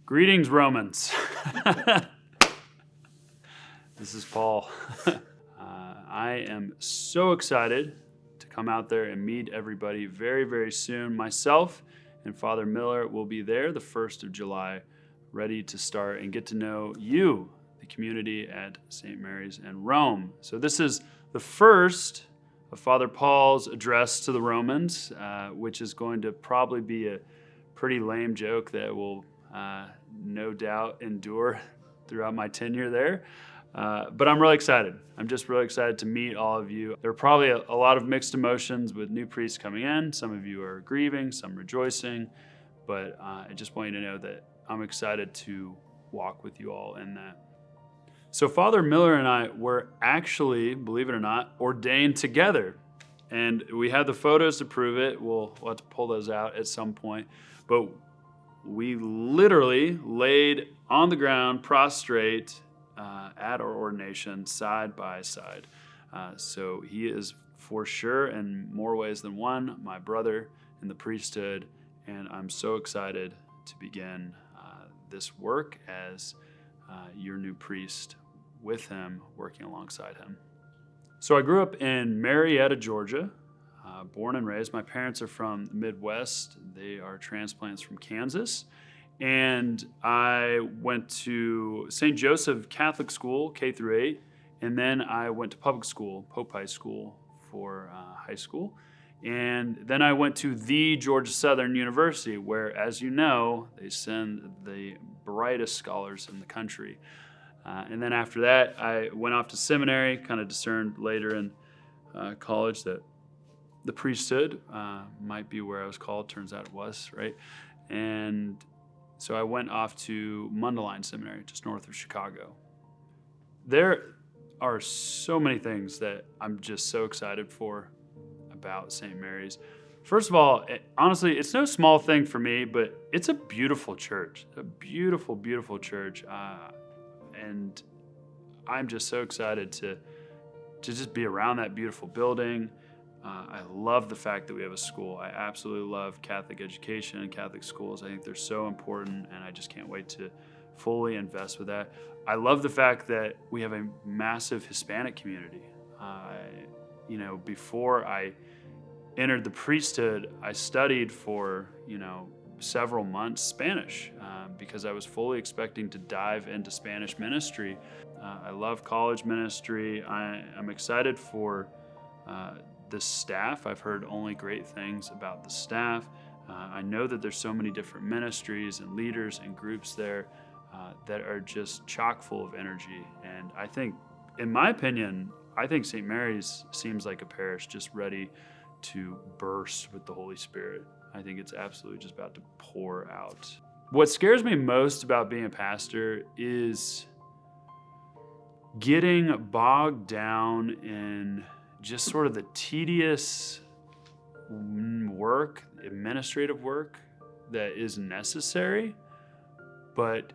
Greetings, Romans. This is Paul. I am so excited to come out there and meet everybody very, very soon. Myself and Father Miller will be there the 1st of July, ready to start and get to know you, the community at St. Mary's in Rome. So this is the first of Father Paul's address to the Romans, which is going to probably be a pretty lame joke that will no doubt endure throughout my tenure there. But I'm really excited. I'm just really excited to meet all of you. There are probably a lot of mixed emotions with new priests coming in. Some of you are grieving, some rejoicing, but I just want you to know that I'm excited to walk with you all in that. So Father Miller and I were actually, believe it or not, ordained together. And we have the photos to prove it. We'll have to pull those out at some point. But we literally laid on the ground, prostrate, at our ordination, side by side. So he is for sure, in more ways than one, my brother in the priesthood, and I'm so excited to begin this work as your new priest with him, working alongside him. So I grew up in Marietta, Georgia, born and raised. My parents are from the Midwest. They are transplants from Kansas. And I went to St. Joseph Catholic School, K through 8, and then I went to public school, Pope High School, for high school. And then I went to the Georgia Southern University, where, as you know, they send the brightest scholars in the country. And then after that, I went off to seminary, kind of discerned later in college that the priesthood might be where I was called. Turns out it was, right? And so I went off to Mundelein Seminary, just north of Chicago. There are so many things that I'm just so excited for about St. Mary's. First of all, honestly, it's no small thing for me, but it's a beautiful church, a beautiful, beautiful church. And I'm just so excited to just be around that beautiful building. I love the fact that we have a school. I absolutely love Catholic education and Catholic schools. I think they're so important, and I just can't wait to fully invest with that. I love the fact that we have a massive Hispanic community. Before I entered the priesthood, I studied for, several months Spanish because I was fully expecting to dive into Spanish ministry. I love college ministry. I'm excited for the staff. I've heard only great things about the staff. I know that there's so many different ministries and leaders and groups there that are just chock full of energy. And I think, in my opinion, I think St. Mary's seems like a parish just ready to burst with the Holy Spirit. I think it's absolutely just about to pour out. What scares me most about being a pastor is getting bogged down in just sort of the tedious work, administrative work that is necessary, but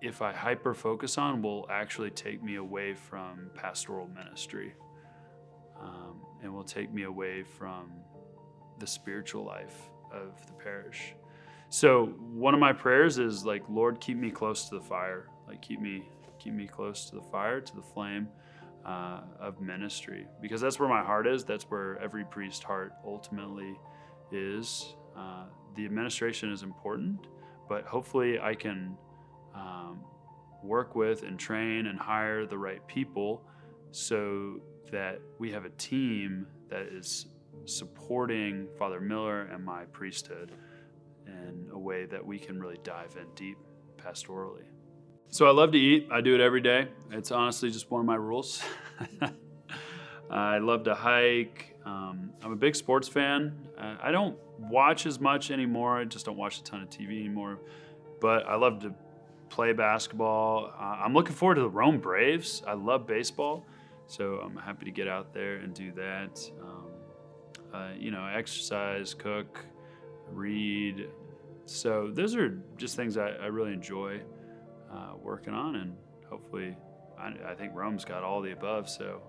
if I hyper focus on, will actually take me away from pastoral ministry, and will take me away from the spiritual life of the parish. So one of my prayers is like, Lord, keep me close to the fire. Like keep me close to the fire, to the flame of ministry, because that's where my heart is. That's where every priest's heart ultimately is. The administration is important, but hopefully I can work with and train and hire the right people so that we have a team that is supporting Father Miller and my priesthood in a way that we can really dive in deep pastorally. So I love to eat. I do it every day. It's honestly just one of my rules. I love to hike. I'm a big sports fan. I don't watch as much anymore. I just don't watch a ton of TV anymore. But I love to play basketball. I'm looking forward to the Rome Braves. I love baseball. So I'm happy to get out there and do that. Exercise, cook, read. So those are just things I really enjoy working on, and hopefully I think Rome's got all the above. So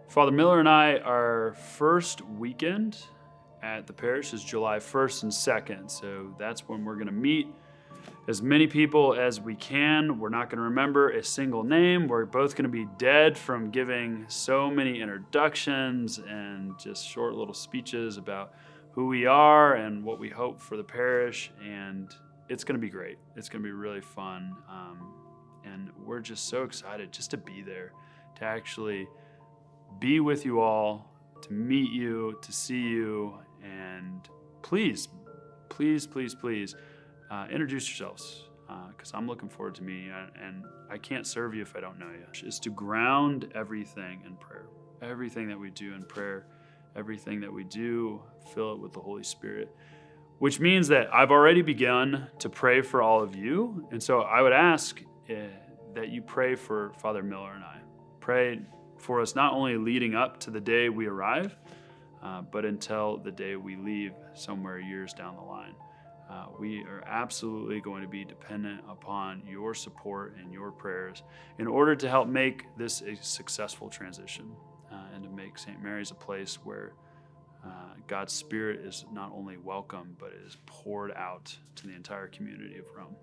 Father Miller and I, our first weekend at the parish is July 1st and 2nd. So that's when we're going to meet as many people as we can. We're not going to remember a single name. We're both going to be dead from giving so many introductions and just short little speeches about who we are and what we hope for the parish. And it's going to be great. It's going to be really fun. And we're just so excited just to be there, to actually be with you all, to meet you, to see you. And please, please, please, please, introduce yourselves, because I'm looking forward to me, and I can't serve you if I don't know you. Is to ground everything in prayer. Everything that we do in prayer, everything that we do, fill it with the Holy Spirit, which means that I've already begun to pray for all of you. And so I would ask that you pray for Father Miller and I. Pray for us not only leading up to the day we arrive, but until the day we leave somewhere years down the line. We are absolutely going to be dependent upon your support and your prayers in order to help make this a successful transition, and to make St. Mary's a place where God's Spirit is not only welcome, but it is poured out to the entire community of Rome.